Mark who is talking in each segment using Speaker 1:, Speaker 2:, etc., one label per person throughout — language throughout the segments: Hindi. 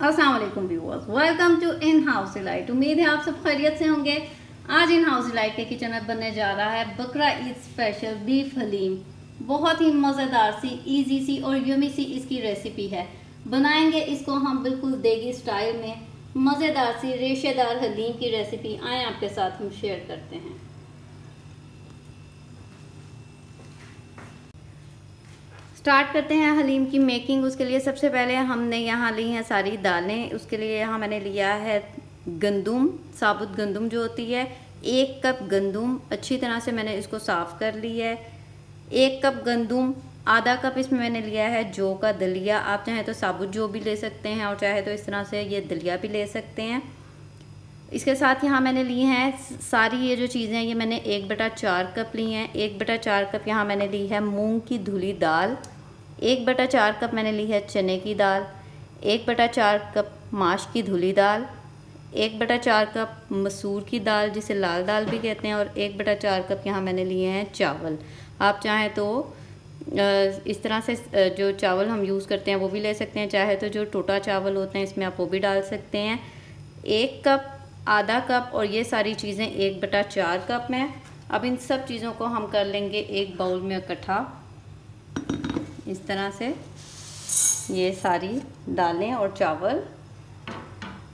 Speaker 1: अस्सलाम वालेकुम viewers, welcome to in house delight. उम्मीद है आप सब खैरियत से होंगे। आज इन हाउस डिलाइट के किचन में बनने जा रहा है बकरा ईद स्पेशल बीफ हलीम। बहुत ही मज़ेदार सी, इजी सी और यमी सी इसकी रेसिपी है। बनाएंगे इसको हम बिल्कुल देगी स्टाइल में। मज़ेदार सी रेशेदार हलीम की रेसिपी आए आपके साथ हम शेयर करते हैं। स्टार्ट करते हैं हलीम की मेकिंग। उसके लिए सबसे पहले हमने यहाँ ली हैं सारी दालें। उसके लिए यहाँ मैंने लिया है गंदुम, साबुत गंदुम जो होती है। 1 कप गंदुम अच्छी तरह से मैंने इसको साफ़ कर ली है। 1 कप गंदुम, आधा कप इसमें मैंने लिया है जौ का दलिया। आप चाहें तो साबुत जौ भी ले सकते हैं और चाहे तो इस तरह से ये दलिया भी ले सकते हैं। इसके साथ यहाँ मैंने ली हैं सारी ये जो चीज़ें हैं, ये मैंने 1/4 कप ली हैं। 1/4 कप यहाँ मैंने ली है मूंग की धुली दाल। 1/4 कप मैंने ली है चने की दाल। 1/4 कप माश की धुली दाल। 1/4 कप मसूर की दाल जिसे लाल दाल भी कहते हैं। और 1/4 कप यहाँ मैंने लिए हैं चावल। आप चाहें तो इस तरह से जो चावल हम यूज़ करते हैं वो भी ले सकते हैं, चाहे तो जो टोटा चावल होते हैं इसमें आप वो भी डाल सकते हैं। 1 कप, आधा कप और ये सारी चीज़ें 1/4 कप में। अब इन सब चीज़ों को हम कर लेंगे एक बाउल में इकट्ठा। इस तरह से ये सारी दालें और चावल,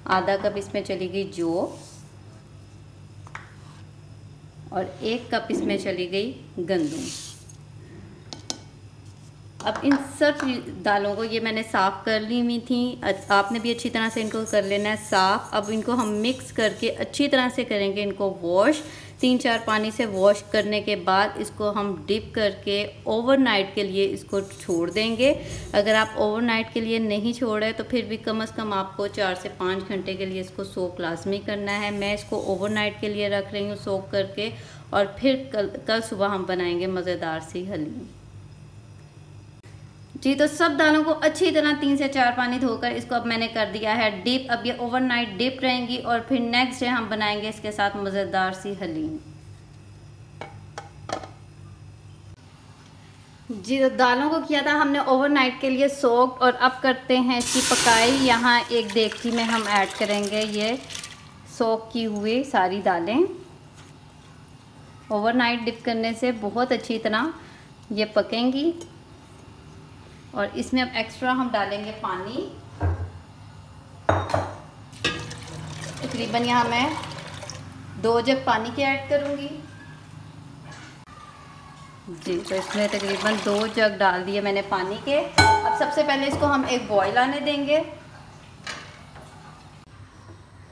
Speaker 1: आधा कप इसमें चली गई जौ और 1 कप इसमें चली गई गंदुम। अब इन सब दालों को ये मैंने साफ़ कर ली हुई थी। आपने भी अच्छी तरह से इनको कर लेना है साफ़। अब इनको हम मिक्स करके अच्छी तरह से करेंगे इनको वॉश। 3-4 पानी से वॉश करने के बाद इसको हम डिप करके ओवरनाइट के लिए इसको छोड़ देंगे। अगर आप ओवरनाइट के लिए नहीं छोड़े तो फिर भी कम से कम आपको 4 से 5 घंटे के लिए इसको सोक लाजमी करना है। मैं इसको ओवरनाइट के लिए रख रही हूँ सोक करके, और फिर कल सुबह हम बनाएंगे मज़ेदार सी हलीम। जी, तो सब दालों को अच्छी तरह 3 से 4 पानी धोकर इसको अब मैंने कर दिया है डिप। अब ये ओवरनाइट डिप रहेंगी और फिर नेक्स्ट डे हम बनाएंगे इसके साथ मज़ेदार सी हलीम। जी, तो दालों को किया था हमने ओवरनाइट के लिए सोक्ड, और अब करते हैं इसकी पकाई। यहाँ एक देगची में हम ऐड करेंगे ये सोक की हुई सारी दालें। ओवरनाइट डिप करने से बहुत अच्छी तरह ये पकेंगी। और इसमें अब एक्स्ट्रा हम डालेंगे पानी। तकरीबन यहाँ मैं 2 जग पानी के ऐड करूँगी। जी, तो इसमें तकरीबन 2 जग डाल दिए मैंने पानी के। अब सबसे पहले इसको हम एक बॉईल आने देंगे।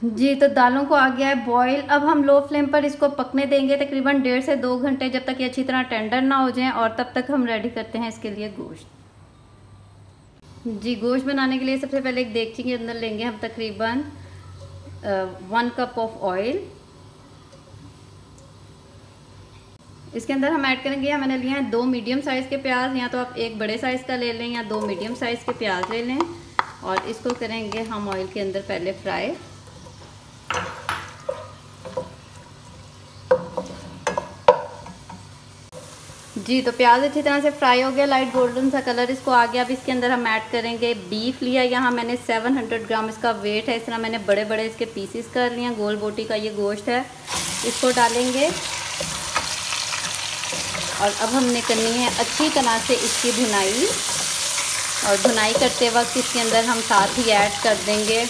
Speaker 1: जी, तो दालों को आ गया है बॉईल। अब हम लो फ्लेम पर इसको पकने देंगे तकरीबन 1.5 से 2 घंटे, जब तक ये अच्छी तरह टेंडर ना हो जाए। और तब तक हम रेडी करते हैं इसके लिए गोश्त। जी, गोश्त बनाने के लिए सबसे पहले एक देगची के अंदर लेंगे हम तकरीबन 1 कप ऑफ ऑयल। इसके अंदर हम ऐड करेंगे, यहाँ मैंने लिए हैं 2 मीडियम साइज़ के प्याज। या तो आप एक बड़े साइज़ का ले लें या 2 मीडियम साइज़ के प्याज ले लें। और इसको करेंगे हम ऑयल के अंदर पहले फ्राई। जी, तो प्याज अच्छी तरह से फ्राई हो गया, लाइट गोल्डन सा कलर इसको आ गया। अब इसके अंदर हम ऐड करेंगे बीफ लिया यहाँ मैंने 700 ग्राम इसका वेट है। इस तरह मैंने बड़े बड़े इसके पीसेस कर लिए हैं। गोल बोटी का ये गोश्त है, इसको डालेंगे। और अब हमने करनी है अच्छी तरह से इसकी भुनाई। और भुनाई करते वक्त इसके अंदर हम साथ ही ऐड कर देंगे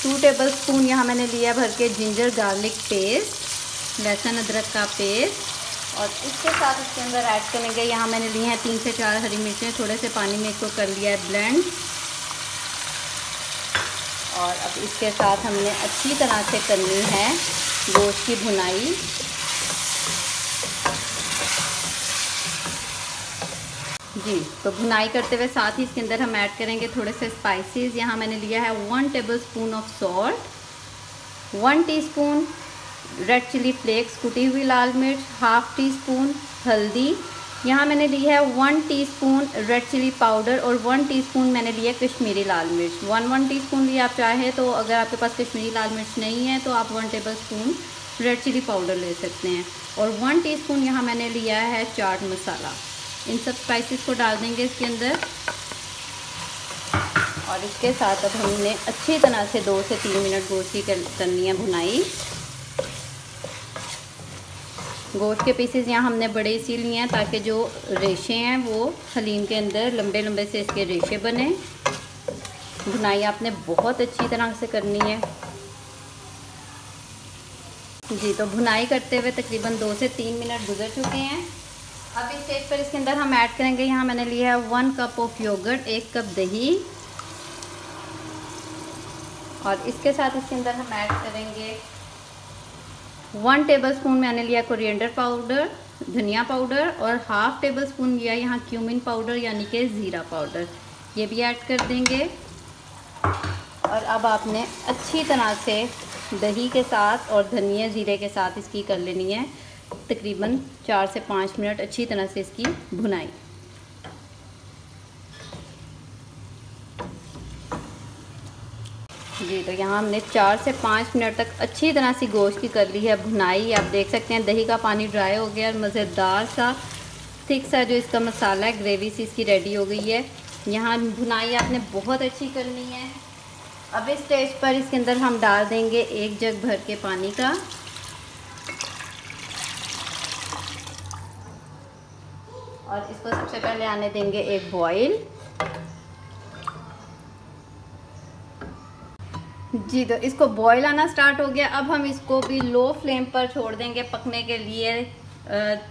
Speaker 1: 2 टेबलस्पून यहाँ मैंने लिया भर के जिंजर गार्लिक पेस्ट, लहसुन अदरक का पेस्ट। और इसके साथ इसके अंदर ऐड करेंगे, यहाँ मैंने लिए हैं 3 से 4 हरी मिर्चें। थोड़े से पानी में इसको कर लिया है ब्लेंड। और अब इसके साथ हमने अच्छी तरह से करनी है गोश्त की भुनाई। जी, तो भुनाई करते हुए साथ ही इसके अंदर हम ऐड करेंगे थोड़े से स्पाइसेस। यहाँ मैंने लिया है 1 tablespoon of salt, 1 teaspoon red chilli flakes कुटी हुई लाल मिर्च, 1/2 टीस्पून हल्दी। यहाँ मैंने ली है 1 टीस्पून रेड चिली पाउडर और 1 टीस्पून मैंने लिया कश्मीरी लाल मिर्च। 1 टीस्पून लिया आप चाहे तो। अगर आपके पास कश्मीरी लाल मिर्च नहीं है तो आप 1 टेबलस्पून रेड चिली पाउडर ले सकते हैं। और 1 टीस्पून यहाँ मैंने लिया है चाट मसाला। इन सब स्पाइसेस को डाल देंगे इसके अंदर। और इसके साथ अब हमने अच्छी तरह से 2 से 3 मिनट गोश्त की करनी है भुनाई। गोश्त के पीसेस यहाँ हमने बड़े इसी लिए हैं ताकि जो रेशे हैं वो हलीम के अंदर लंबे लंबे से इसके रेशे बने। भुनाई आपने बहुत अच्छी तरह से करनी है जी। तो भुनाई करते हुए तकरीबन 2 से 3 मिनट गुजर चुके हैं। अब इस स्टेज पर इसके अंदर हम ऐड करेंगे, यहाँ मैंने लिया है 1 कप ऑफ योगर्ट, 1 कप दही, और इसके साथ इसके अंदर हम ऐड करेंगे 1 टेबलस्पून मैंने लिया कोरिएंडर पाउडर, धनिया पाउडर, और 1/2 टेबलस्पून लिया यहाँ क्यूमिन पाउडर यानी कि ज़ीरा पाउडर, ये भी ऐड कर देंगे। और अब आपने अच्छी तरह से दही के साथ और धनिया ज़ीरे के साथ इसकी कर लेनी है तकरीबन 4 से 5 मिनट अच्छी तरह से इसकी भुनाई। जी तो यहाँ हमने 4 से 5 मिनट तक अच्छी तरह से गोश्त की कर ली है भुनाई। आप देख सकते हैं दही का पानी ड्राई हो गया और मज़ेदार सा थिक सा जो इसका मसाला है, ग्रेवी सी इसकी रेडी हो गई है। यहाँ भुनाई आपने बहुत अच्छी करनी है। अब इस स्टेज पर इसके अंदर हम डाल देंगे 1 जग भर के पानी का, और इसको सबसे पहले आने देंगे एक बॉईल। जी तो इसको बॉईल आना स्टार्ट हो गया। अब हम इसको भी लो फ्लेम पर छोड़ देंगे पकने के लिए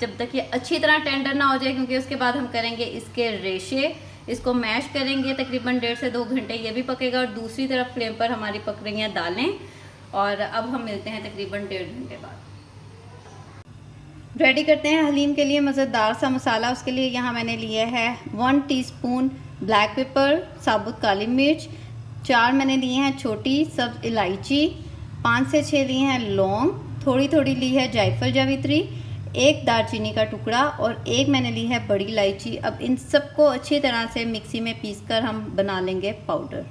Speaker 1: जब तक ये अच्छी तरह टेंडर ना हो जाए, क्योंकि उसके बाद हम करेंगे इसके रेशे, इसको मैश करेंगे तकरीबन 1.5 से 2 घंटे ये भी पकेगा। और दूसरी तरफ फ्लेम पर हमारी पक रही हैं दालें, और अब हम मिलते हैं तकरीबन 1.5 घंटे बाद। रेडी करते हैं हलीम के लिए मज़ेदार सा मसाला। उसके लिए यहाँ मैंने लिया है 1 टीस्पून ब्लैक पेपर, साबुत काली मिर्च, 4 मैंने लिए हैं छोटी सब्ज़ इलायची, 5 से 6 लिए हैं लौंग, थोड़ी थोड़ी ली है जायफल जावित्री, 1 दालचीनी का टुकड़ा, और 1 मैंने ली है बड़ी इलायची। अब इन सबको अच्छी तरह से मिक्सी में पीसकर हम बना लेंगे पाउडर।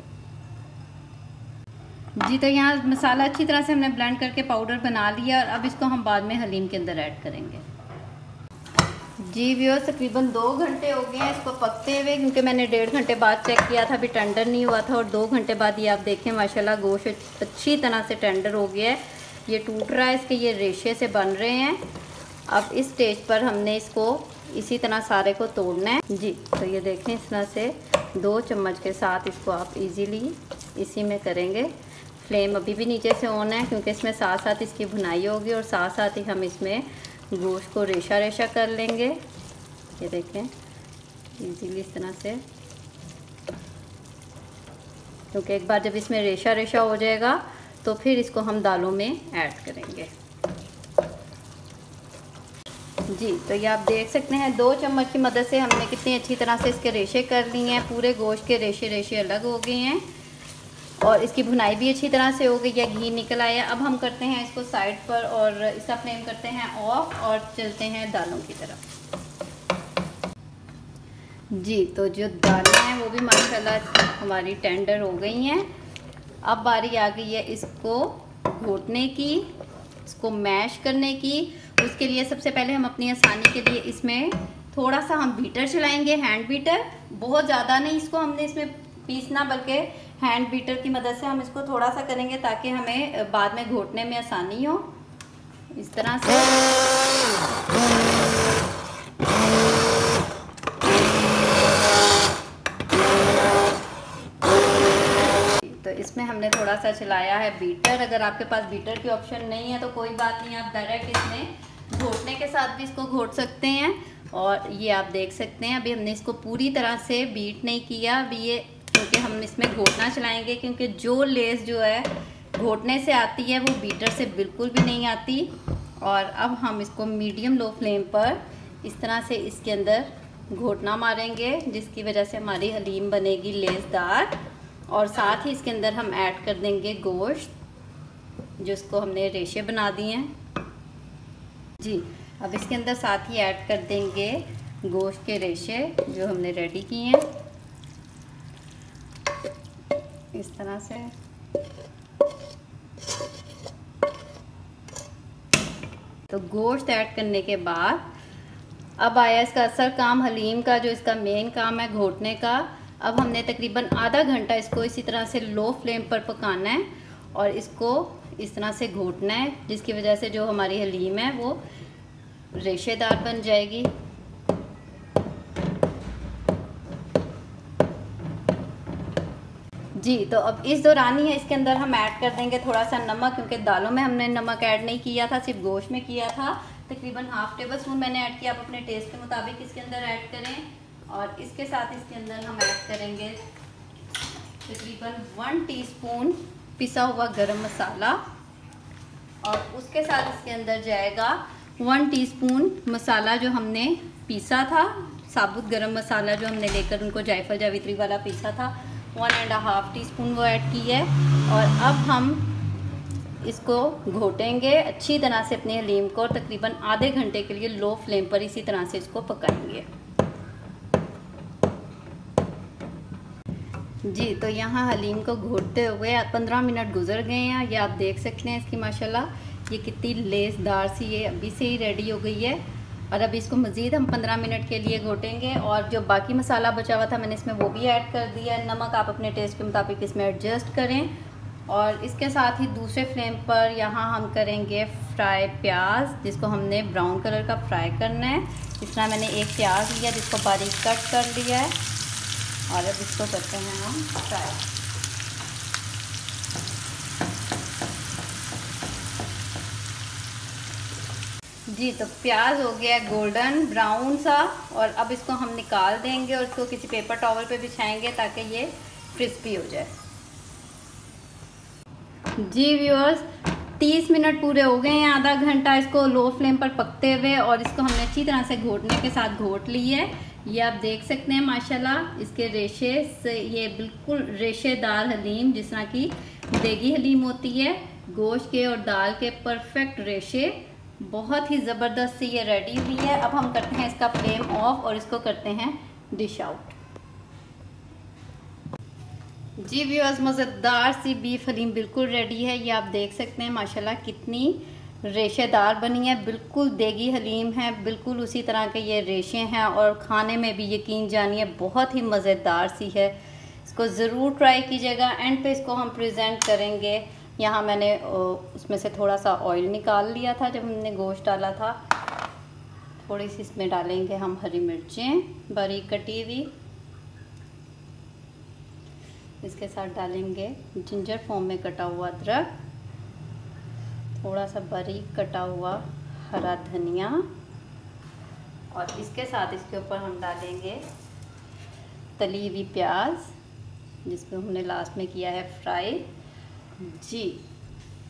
Speaker 1: जी तो यहाँ मसाला अच्छी तरह से हमने ब्लेंड करके पाउडर बना लिया, और अब इसको हम बाद में हलीम के अंदर ऐड करेंगे। जी व्यूअर्स तकरीबन 2 घंटे हो गए हैं इसको पकते हुए, क्योंकि मैंने 1.5 घंटे बाद चेक किया था, अभी टेंडर नहीं हुआ था। और 2 घंटे बाद ये आप देखें माशाल्लाह गोश्त अच्छी तरह से टेंडर हो गया है, ये टूट रहा है, इसके ये रेशे से बन रहे हैं। अब इस स्टेज पर हमने इसको इसी तरह सारे को तोड़ना है। जी तो ये देखें इस तरह से 2 चम्मच के साथ इसको आप इजीली इसी में करेंगे। फ्लेम अभी भी नीचे से ऑन है, क्योंकि इसमें साथ साथ इसकी भुनाई होगी, और साथ साथ ही हम इसमें गोश्त को रेशा रेशा कर लेंगे। ये देखें इजीली इस तरह से, क्योंकि एक बार जब इसमें रेशा रेशा हो जाएगा तो फिर इसको हम दालों में ऐड करेंगे। जी तो ये आप देख सकते हैं 2 चम्मच की मदद से हमने कितनी अच्छी तरह से इसके रेशे कर लिए हैं। पूरे गोश्त के रेशे रेशे अलग हो गए हैं, और इसकी भुनाई भी अच्छी तरह से हो गई है, घी निकल आया। अब हम करते हैं इसको साइड पर, और इसका फ्लेम करते हैं ऑफ, और चलते हैं दालों की तरफ। जी तो जो दालें हैं वो भी माशाल्लाह हमारी टेंडर हो गई हैं। अब बारी आ गई है इसको घोटने की, इसको मैश करने की। उसके लिए सबसे पहले हम अपनी आसानी के लिए इसमें थोड़ा सा हम बीटर चलाएंगे, हैंड बीटर, बहुत ज़्यादा नहीं इसको हमने इसमें पीसना, बल्कि हैंड बीटर की मदद से हम इसको थोड़ा सा करेंगे ताकि हमें बाद में घोटने में आसानी हो। इस तरह से तो इसमें हमने थोड़ा सा चलाया है बीटर। अगर आपके पास बीटर की ऑप्शन नहीं है तो कोई बात नहीं, आप डायरेक्ट इसमें घोटने के साथ भी इसको घोट सकते हैं। और ये आप देख सकते हैं अभी हमने इसको पूरी तरह से बीट नहीं किया, अभी ये क्योंकि हम इसमें घोटना चलाएंगे, क्योंकि जो लेस जो है घोटने से आती है वो बीटर से बिल्कुल भी नहीं आती। और अब हम इसको मीडियम लो फ्लेम पर इस तरह से इसके अंदर घोटना मारेंगे, जिसकी वजह से हमारी हलीम बनेगी लेसदार। और साथ ही इसके अंदर हम ऐड कर देंगे गोश्त जिसको हमने रेशे बना दिए हैं। जी अब इसके अंदर साथ ही ऐड कर देंगे गोश्त के रेशे जो हमने रेडी किए हैं इस तरह से। तो गोश्त ऐड करने के बाद अब आया इसका असल काम, हलीम का जो इसका मेन काम है घोटने का। अब हमने तकरीबन आधा घंटा इसको इसी तरह से लो फ्लेम पर पकाना है और इसको इस तरह से घोटना है, जिसकी वजह से जो हमारी हलीम है वो रेशेदार बन जाएगी। जी, तो अब इस दौरान ही है इसके अंदर हम ऐड कर देंगे थोड़ा सा नमक, क्योंकि दालों में हमने नमक ऐड नहीं किया था, सिर्फ गोश्त में किया था। तकरीबन ½ टेबल स्पून मैंने ऐड किया। आप अपने टेस्ट के मुताबिक इसके अंदर ऐड करें। और इसके साथ इसके अंदर हम ऐड करेंगे तकरीबन 1 टीस्पून पिसा हुआ गरम मसाला, और उसके साथ इसके अंदर जाएगा 1 टीस्पून मसाला जो हमने पीसा था, साबुत गरम मसाला जो हमने लेकर उनको जायफल जावित्री वाला पीसा था, 1½ टीस्पून वो ऐड की है। और अब हम इसको घोटेंगे अच्छी तरह से अपनी हलीम को, तकरीबन आधे घंटे के लिए लो फ्लेम पर इसी तरह से इसको पकाएंगे। जी, तो यहाँ हलीम को घोटते हुए 15 मिनट गुजर गए हैं। ये आप देख सकते हैं इसकी माशाल्लाह ये कितनी लेसदार सी ये अभी से ही रेडी हो गई है। और अब इसको मज़ीद हम 15 मिनट के लिए घोटेंगे। और जो बाकी मसाला बचा हुआ था मैंने इसमें वो भी ऐड कर दिया है। नमक आप अपने टेस्ट के मुताबिक इसमें एडजस्ट करें। और इसके साथ ही दूसरे फ्लेम पर यहाँ हम करेंगे फ्राई प्याज, जिसको हमने ब्राउन कलर का फ्राई करना है। इस तरह मैंने एक प्याज लिया जिसको बारीक कट कर लिया है, और अब इसको करते हैं हम फ्राई। जी, तो प्याज हो गया गोल्डन ब्राउन सा, और अब इसको हम निकाल देंगे और इसको किसी पेपर टॉवल पे बिछाएंगे ताकि ये क्रिस्पी हो जाए। जी व्यूअर्स, 30 मिनट पूरे हो गए हैं, आधा घंटा इसको लो फ्लेम पर पकते हुए, और इसको हमने अच्छी तरह से घोटने के साथ घोट ली है। ये आप देख सकते हैं माशाल्लाह इसके रेशे से, ये बिल्कुल रेशेदार हलीम, जिस तरह की देगी हलीम होती है, गोश्त के और दाल के परफेक्ट रेशे, बहुत ही ज़बरदस्त सी ये रेडी हुई है। अब हम करते हैं इसका फ्लेम ऑफ और इसको करते हैं डिश आउट। जी व्यूअर्स, मज़ेदार सी बीफ हलीम बिल्कुल रेडी है। ये आप देख सकते हैं माशाल्लाह कितनी रेशेदार बनी है, बिल्कुल देगी हलीम है, बिल्कुल उसी तरह के ये रेशे हैं, और खाने में भी यकीन जानिए बहुत ही मज़ेदार सी है। इसको ज़रूर ट्राई कीजिएगा। एंड पे इसको हम प्रेजेंट करेंगे। यहाँ मैंने उसमें से थोड़ा सा ऑयल निकाल लिया था जब हमने गोश्त डाला था। थोड़ी सी इसमें डालेंगे हम हरी मिर्चें बारीक कटी हुई, इसके साथ डालेंगे जिंजर फॉर्म में कटा हुआ अदरक, थोड़ा सा बारीक कटा हुआ हरा धनिया, और इसके साथ इसके ऊपर हम डालेंगे तली हुई प्याज जिसको हमने लास्ट में किया है फ्राई। जी,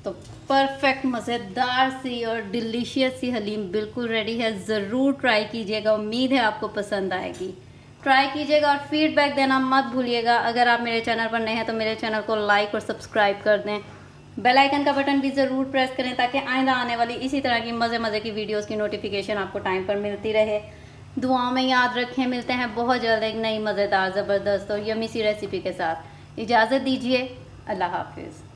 Speaker 1: तो परफेक्ट मज़ेदार सी और डिलीशियस सी हलीम बिल्कुल रेडी है। ज़रूर ट्राई कीजिएगा, उम्मीद है आपको पसंद आएगी। ट्राई कीजिएगा और फीडबैक देना मत भूलिएगा। अगर आप मेरे चैनल पर नए हैं तो मेरे चैनल को लाइक और सब्सक्राइब कर दें। बेल आइकन का बटन भी ज़रूर प्रेस करें ताकि आइंदा आने वाली इसी तरह की मज़े की वीडियोस की नोटिफिकेशन आपको टाइम पर मिलती रहे। दुआओं में याद रखें। मिलते हैं बहुत जल्द एक नई मज़ेदार ज़बरदस्त और यमी सी रेसिपी के साथ। इजाज़त दीजिए। अल्लाह हाफिज़।